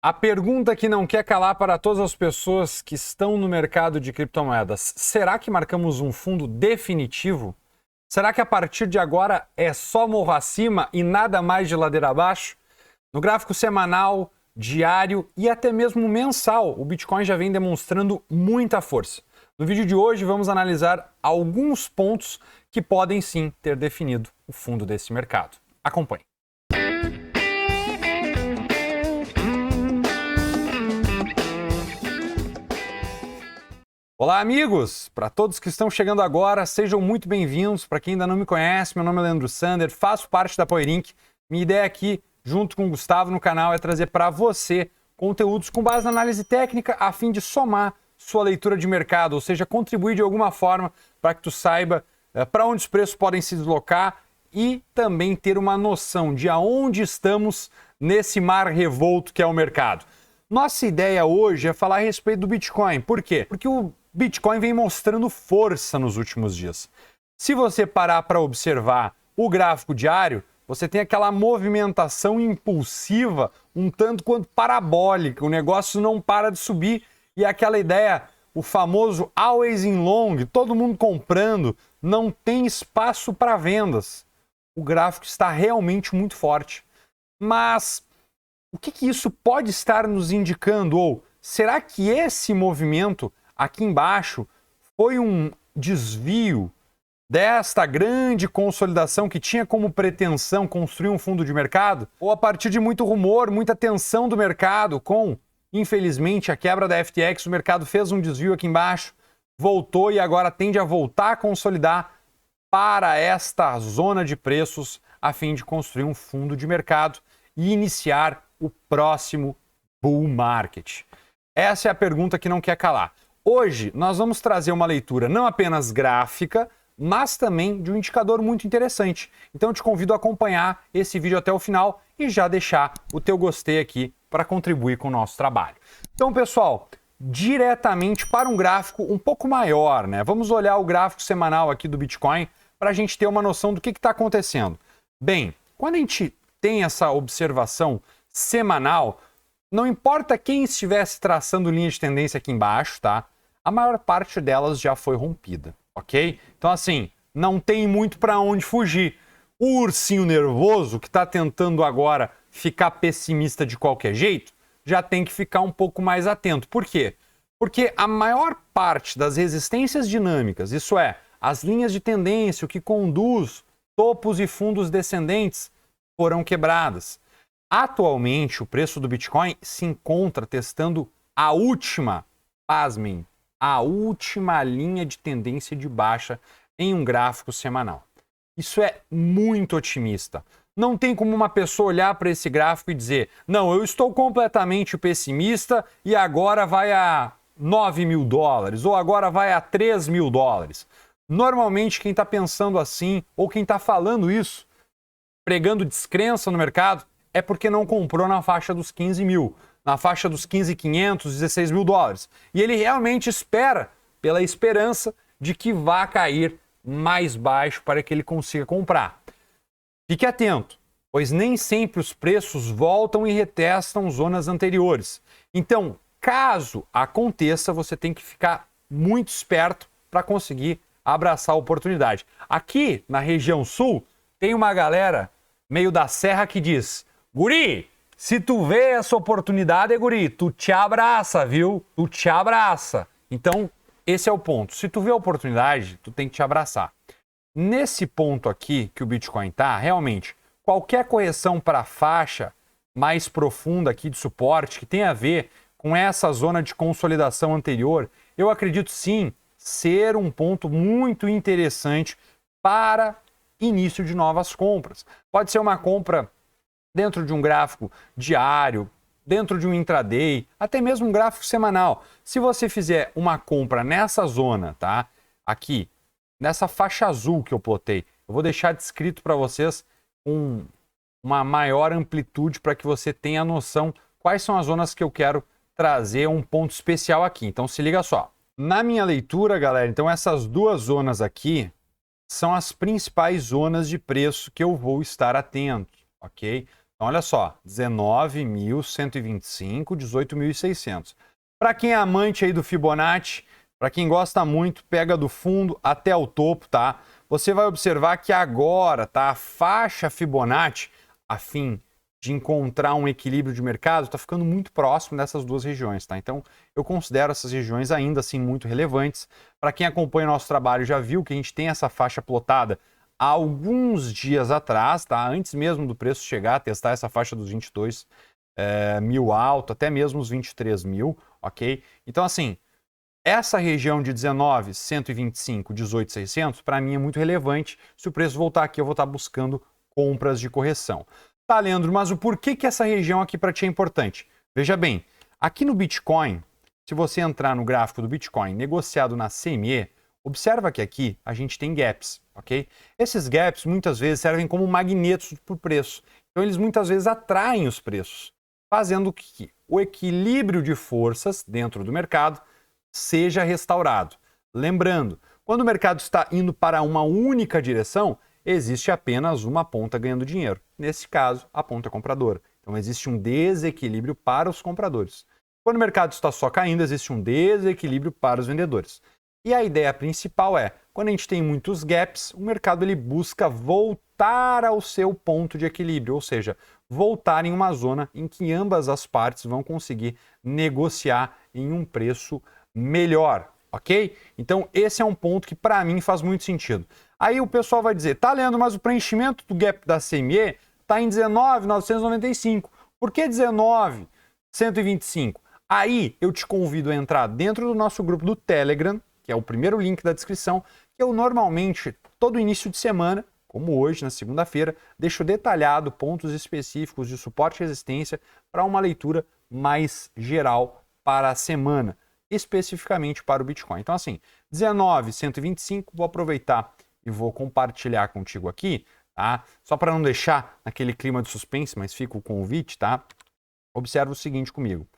A pergunta que não quer calar para todas as pessoas que estão no mercado de criptomoedas: será que marcamos um fundo definitivo? Será que a partir de agora é só morro acima e nada mais de ladeira abaixo? No gráfico semanal, diário e até mesmo mensal, o Bitcoin já vem demonstrando muita força. No vídeo de hoje vamos analisar alguns pontos que podem sim ter definido o fundo desse mercado. Acompanhe. Olá, amigos! Para todos que estão chegando agora, sejam muito bem-vindos. Para quem ainda não me conhece, meu nome é Leandro Sander, faço parte da Powerink. Minha ideia aqui, junto com o Gustavo no canal, é trazer para você conteúdos com base na análise técnica, a fim de somar sua leitura de mercado, ou seja, contribuir de alguma forma para que tu saiba para onde os preços podem se deslocar e também ter uma noção de aonde estamos nesse mar revolto que é o mercado. Nossa ideia hoje é falar a respeito do Bitcoin. Por quê? Porque o Bitcoin vem mostrando força nos últimos dias. Se você parar para observar o gráfico diário, você tem aquela movimentação impulsiva, um tanto quanto parabólica. O negócio não para de subir e aquela ideia, o famoso always in long, todo mundo comprando, não tem espaço para vendas. O gráfico está realmente muito forte. Mas o que isso pode estar nos indicando? Ou será que esse movimento aqui embaixo foi um desvio desta grande consolidação que tinha como pretensão construir um fundo de mercado? Ou a partir de muito rumor, muita tensão do mercado com, infelizmente, a quebra da FTX, o mercado fez um desvio aqui embaixo, voltou e agora tende a voltar a consolidar para esta zona de preços a fim de construir um fundo de mercado e iniciar o próximo bull market? Essa é a pergunta que não quer calar. Hoje nós vamos trazer uma leitura não apenas gráfica, mas também de um indicador muito interessante. Então eu te convido a acompanhar esse vídeo até o final e já deixar o teu gostei aqui para contribuir com o nosso trabalho. Então, pessoal, diretamente para um gráfico um pouco maior, né? Vamos olhar o gráfico semanal aqui do Bitcoin para a gente ter uma noção do que está acontecendo. Bem, quando a gente tem essa observação semanal, não importa quem estivesse traçando linha de tendência aqui embaixo, tá? A maior parte delas já foi rompida, ok? Então, assim, não tem muito para onde fugir. O ursinho nervoso, que está tentando agora ficar pessimista de qualquer jeito, já tem que ficar um pouco mais atento. Por quê? Porque a maior parte das resistências dinâmicas, isso é, as linhas de tendência, o que conduz topos e fundos descendentes, foram quebradas. Atualmente, o preço do Bitcoin se encontra testando a última, pasmem, a última linha de tendência de baixa em um gráfico semanal. Isso é muito otimista. Não tem como uma pessoa olhar para esse gráfico e dizer: não, eu estou completamente pessimista e agora vai a 9 mil dólares ou agora vai a 3 mil dólares. Normalmente, quem está pensando assim ou quem está falando isso, pregando descrença no mercado, é porque não comprou na faixa dos 15 mil, na faixa dos 15.500, 16 mil dólares. E ele realmente espera, pela esperança de que vá cair mais baixo para que ele consiga comprar. Fique atento, pois nem sempre os preços voltam e retestam zonas anteriores. Então, caso aconteça, você tem que ficar muito esperto para conseguir abraçar a oportunidade. Aqui na região sul, tem uma galera meio da serra que diz: guri, se tu vê essa oportunidade, guri, tu te abraça, viu? Tu te abraça. Então, esse é o ponto. Se tu vê a oportunidade, tu tem que te abraçar. Nesse ponto aqui que o Bitcoin tá, realmente, qualquer correção para a faixa mais profunda aqui de suporte, que tem a ver com essa zona de consolidação anterior, eu acredito sim ser um ponto muito interessante para início de novas compras. Pode ser uma compra dentro de um gráfico diário, dentro de um intraday, até mesmo um gráfico semanal. Se você fizer uma compra nessa zona, tá? Aqui, nessa faixa azul que eu plotei, eu vou deixar descrito para vocês com uma maior amplitude para que você tenha noção quais são as zonas que eu quero trazer um ponto especial aqui. Então se liga só. Na minha leitura, galera, então essas duas zonas aqui são as principais zonas de preço que eu vou estar atento, ok? Então, olha só, 19.125, 18.600. Para quem é amante aí do Fibonacci, para quem gosta muito, pega do fundo até o topo, tá? Você vai observar que agora, tá? A faixa Fibonacci, a fim de encontrar um equilíbrio de mercado, está ficando muito próximo dessas duas regiões, tá? Então, eu considero essas regiões ainda assim muito relevantes. Para quem acompanha o nosso trabalho já viu que a gente tem essa faixa plotada há alguns dias atrás, tá? Antes mesmo do preço chegar a testar essa faixa dos 22 mil alto, até mesmo os 23 mil, ok? Então, assim, essa região de 19.125, 18.600, para mim é muito relevante. Se o preço voltar aqui, eu vou estar buscando compras de correção. Tá, Leandro, mas o porquê que essa região aqui para ti é importante? Veja bem, aqui no Bitcoin, se você entrar no gráfico do Bitcoin negociado na CME, observa que aqui a gente tem gaps, ok? Esses gaps muitas vezes servem como magnetos para o preço. Então eles muitas vezes atraem os preços, fazendo que o equilíbrio de forças dentro do mercado seja restaurado. Lembrando, quando o mercado está indo para uma única direção, existe apenas uma ponta ganhando dinheiro. Nesse caso, a ponta compradora. Então existe um desequilíbrio para os compradores. Quando o mercado está só caindo, existe um desequilíbrio para os vendedores. E a ideia principal é, quando a gente tem muitos gaps, o mercado ele busca voltar ao seu ponto de equilíbrio, ou seja, voltar em uma zona em que ambas as partes vão conseguir negociar em um preço melhor, ok? Então esse é um ponto que para mim faz muito sentido. Aí o pessoal vai dizer, tá, Leandro, mas o preenchimento do gap da CME está em 19.995. Por que 19.125? Aí eu te convido a entrar dentro do nosso grupo do Telegram, que é o primeiro link da descrição, que eu normalmente, todo início de semana, como hoje, na segunda-feira, deixo detalhado pontos específicos de suporte e resistência para uma leitura mais geral para a semana, especificamente para o Bitcoin. Então, assim, 19.125, vou aproveitar e vou compartilhar contigo aqui, tá? Só para não deixar naquele clima de suspense, mas fica o convite, tá? Observa o seguinte comigo.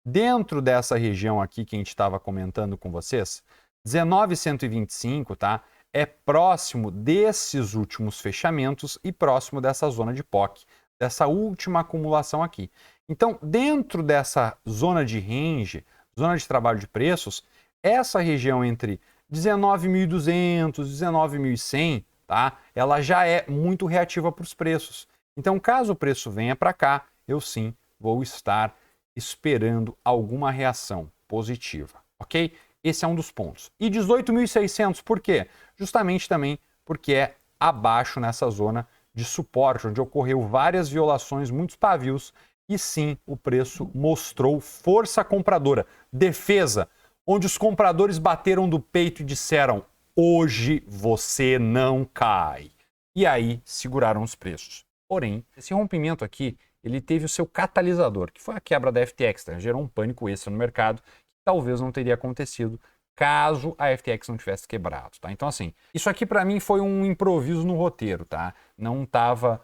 Dentro dessa região aqui que a gente estava comentando com vocês, 19.125, tá? É próximo desses últimos fechamentos e próximo dessa zona de POC, dessa última acumulação aqui. Então, dentro dessa zona de range, zona de trabalho de preços, essa região entre 19.200, 19.100, tá? Ela já é muito reativa para os preços. Então, caso o preço venha para cá, eu sim vou estar esperando alguma reação positiva, ok? Esse é um dos pontos. E 18.600, por quê? Justamente também porque é abaixo nessa zona de suporte, onde ocorreu várias violações, muitos pavios, e sim, o preço mostrou força compradora, defesa, onde os compradores bateram do peito e disseram, hoje você não cai. E aí seguraram os preços. Porém, esse rompimento aqui, ele teve o seu catalisador, que foi a quebra da FTX, tá? Gerou um pânico extra no mercado, talvez não teria acontecido caso a FTX não tivesse quebrado, tá? Então, assim, isso aqui para mim foi um improviso no roteiro, tá? Não estava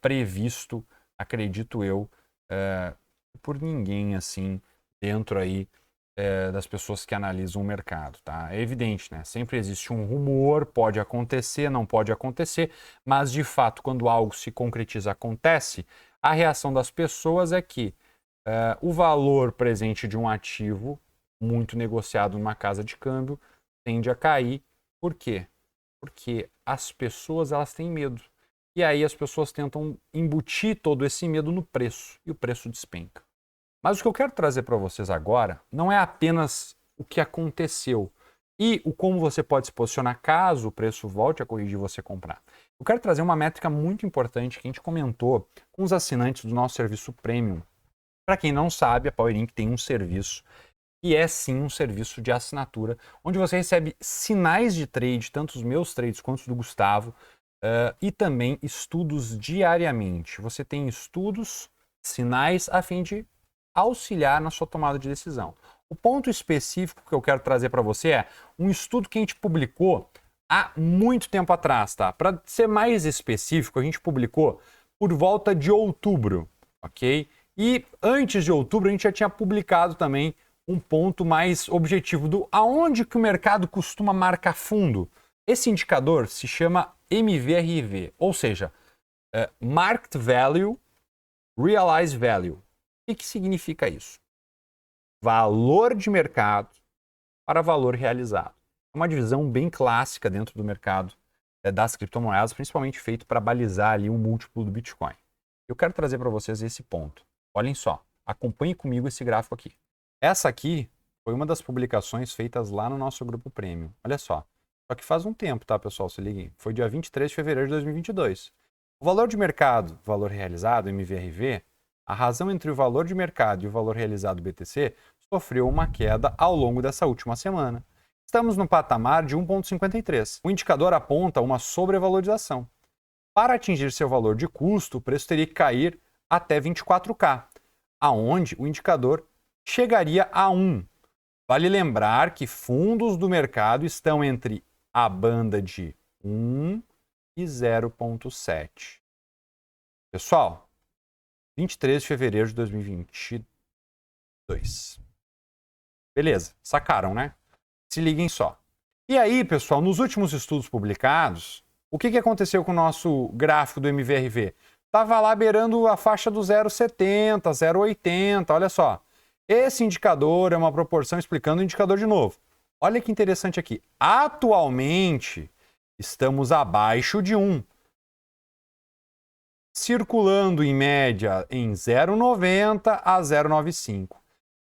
previsto, acredito eu, por ninguém, assim, dentro aí das pessoas que analisam o mercado, tá? É evidente, né? Sempre existe um rumor, pode acontecer, não pode acontecer, mas, de fato, quando algo se concretiza, acontece, a reação das pessoas é que o valor presente de um ativo muito negociado numa casa de câmbio tende a cair. Por quê? Porque as pessoas elas têm medo. E aí as pessoas tentam embutir todo esse medo no preço e o preço despenca. Mas o que eu quero trazer para vocês agora não é apenas o que aconteceu e o como você pode se posicionar caso o preço volte a corrigir você comprar. Eu quero trazer uma métrica muito importante que a gente comentou com os assinantes do nosso serviço Premium. Para quem não sabe, a PowerInc tem um serviço que é sim um serviço de assinatura, onde você recebe sinais de trade, tanto os meus trades quanto os do Gustavo, e também estudos diariamente. Você tem estudos, sinais, a fim de auxiliar na sua tomada de decisão. O ponto específico que eu quero trazer para você é um estudo que a gente publicou há muito tempo atrás, tá? Para ser mais específico, a gente publicou por volta de outubro, ok? E antes de outubro a gente já tinha publicado também um ponto mais objetivo do aonde que o mercado costuma marcar fundo. Esse indicador se chama MVRV, ou seja, Market Value Realized Value. O que significa isso? Valor de mercado para valor realizado. É uma divisão bem clássica dentro do mercado das criptomoedas, principalmente feito para balizar ali o múltiplo do Bitcoin. Eu quero trazer para vocês esse ponto. Olhem só, acompanhe comigo esse gráfico aqui. Essa aqui foi uma das publicações feitas lá no nosso grupo Premium. Olha só. Só que faz um tempo, tá, pessoal? Se liguem. Foi dia 23 de fevereiro de 2022. O valor de mercado, valor realizado, MVRV, a razão entre o valor de mercado e o valor realizado BTC sofreu uma queda ao longo dessa última semana. Estamos no patamar de 1,53. O indicador aponta uma sobrevalorização. Para atingir seu valor de custo, o preço teria que cair até 24K, aonde o indicador chegaria a 1. Vale lembrar que fundos do mercado estão entre a banda de 1 e 0,7. Pessoal, 23 de fevereiro de 2022. Beleza, sacaram, né? Se liguem só. E aí, pessoal, nos últimos estudos publicados, o que aconteceu com o nosso gráfico do MVRV? Estava lá beirando a faixa do 0,70, 0,80, olha só. Esse indicador é uma proporção explicando o indicador de novo. Olha que interessante aqui. Atualmente, estamos abaixo de 1. Circulando em média em 0,90 a 0,95.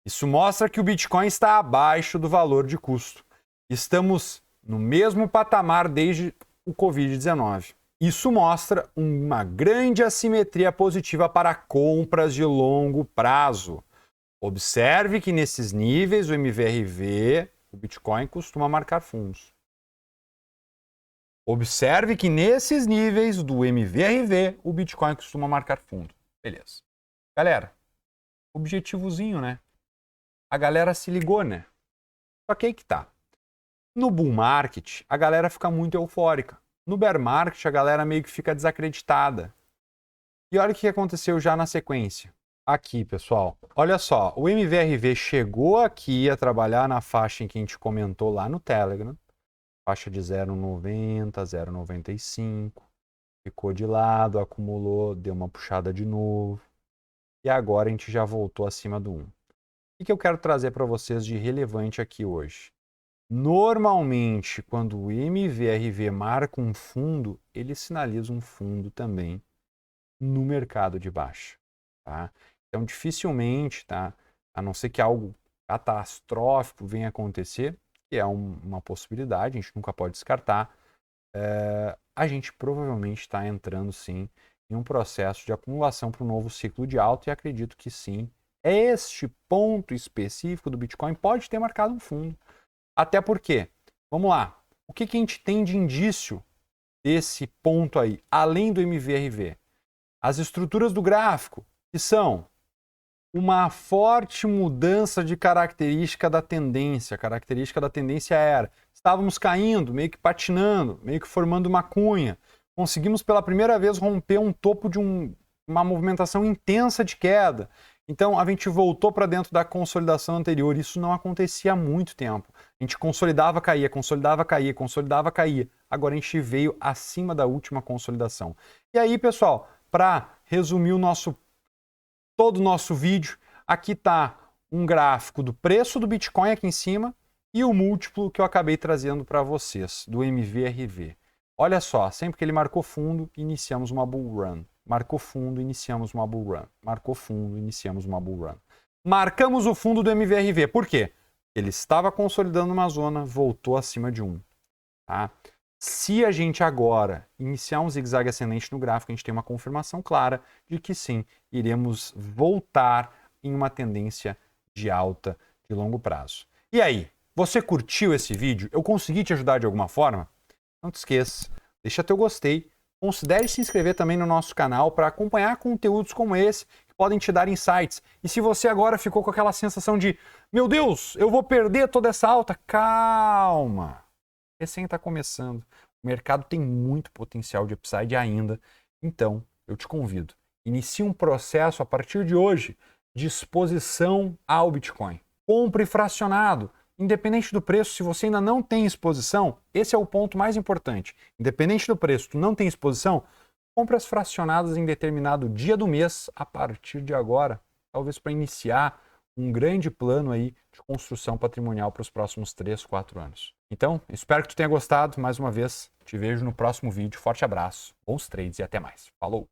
Isso mostra que o Bitcoin está abaixo do valor de custo. Estamos no mesmo patamar desde o Covid-19. Isso mostra uma grande assimetria positiva para compras de longo prazo. Observe que nesses níveis, o MVRV, o Bitcoin costuma marcar fundos. Observe que nesses níveis do MVRV, o Bitcoin costuma marcar fundo. Beleza. Galera, objetivozinho, né? A galera se ligou, né? Só que aí que tá. No bull market, a galera fica muito eufórica. No bear market, a galera meio que fica desacreditada. E olha o que aconteceu já na sequência. Aqui, pessoal. Olha só, o MVRV chegou aqui a trabalhar na faixa em que a gente comentou lá no Telegram. Faixa de 0,90, 0,95. Ficou de lado, acumulou, deu uma puxada de novo. E agora a gente já voltou acima do 1. O que eu quero trazer para vocês de relevante aqui hoje? Normalmente, quando o MVRV marca um fundo, ele sinaliza um fundo também no mercado de baixa. Tá? Então, dificilmente, tá? A não ser que algo catastrófico venha acontecer, que é uma possibilidade, a gente nunca pode descartar, a gente provavelmente está entrando, sim, em um processo de acumulação para um novo ciclo de alta, e acredito que sim, este ponto específico do Bitcoin pode ter marcado um fundo. Até porque, vamos lá, o que a gente tem de indício desse ponto aí, além do MVRV? As estruturas do gráfico, que são uma forte mudança de característica da tendência. A característica da tendência era, estávamos caindo, meio que patinando, meio que formando uma cunha. Conseguimos pela primeira vez romper um topo de uma movimentação intensa de queda. Então, a gente voltou para dentro da consolidação anterior. Isso não acontecia há muito tempo. A gente consolidava, caía, consolidava, caía, consolidava, caía. Agora a gente veio acima da última consolidação. E aí, pessoal, para resumir todo o nosso vídeo, aqui está um gráfico do preço do Bitcoin aqui em cima e o múltiplo que eu acabei trazendo para vocês, do MVRV. Olha só, sempre que ele marcou fundo, iniciamos uma bull run. Marcou fundo, iniciamos uma bull run. Marcou fundo, iniciamos uma bull run. Marcamos o fundo do MVRV. Por quê? Ele estava consolidando uma zona, voltou acima de 1. Tá? Se a gente agora iniciar um zigue-zague ascendente no gráfico, a gente tem uma confirmação clara de que sim, iremos voltar em uma tendência de alta de longo prazo. E aí, você curtiu esse vídeo? Eu consegui te ajudar de alguma forma? Não te esqueça, deixa teu gostei. Considere se inscrever também no nosso canal para acompanhar conteúdos como esse que podem te dar insights. E se você agora ficou com aquela sensação de meu Deus, eu vou perder toda essa alta, calma. Recém está começando. O mercado tem muito potencial de upside ainda. Então, eu te convido. Inicie um processo a partir de hoje de exposição ao Bitcoin. Compre fracionado. Independente do preço, se você ainda não tem exposição, esse é o ponto mais importante. Independente do preço, tu não tem exposição, compras fracionadas em determinado dia do mês a partir de agora, talvez para iniciar um grande plano aí de construção patrimonial para os próximos 3, 4 anos. Então, espero que tu tenha gostado. Mais uma vez, te vejo no próximo vídeo. Forte abraço, bons trades e até mais. Falou!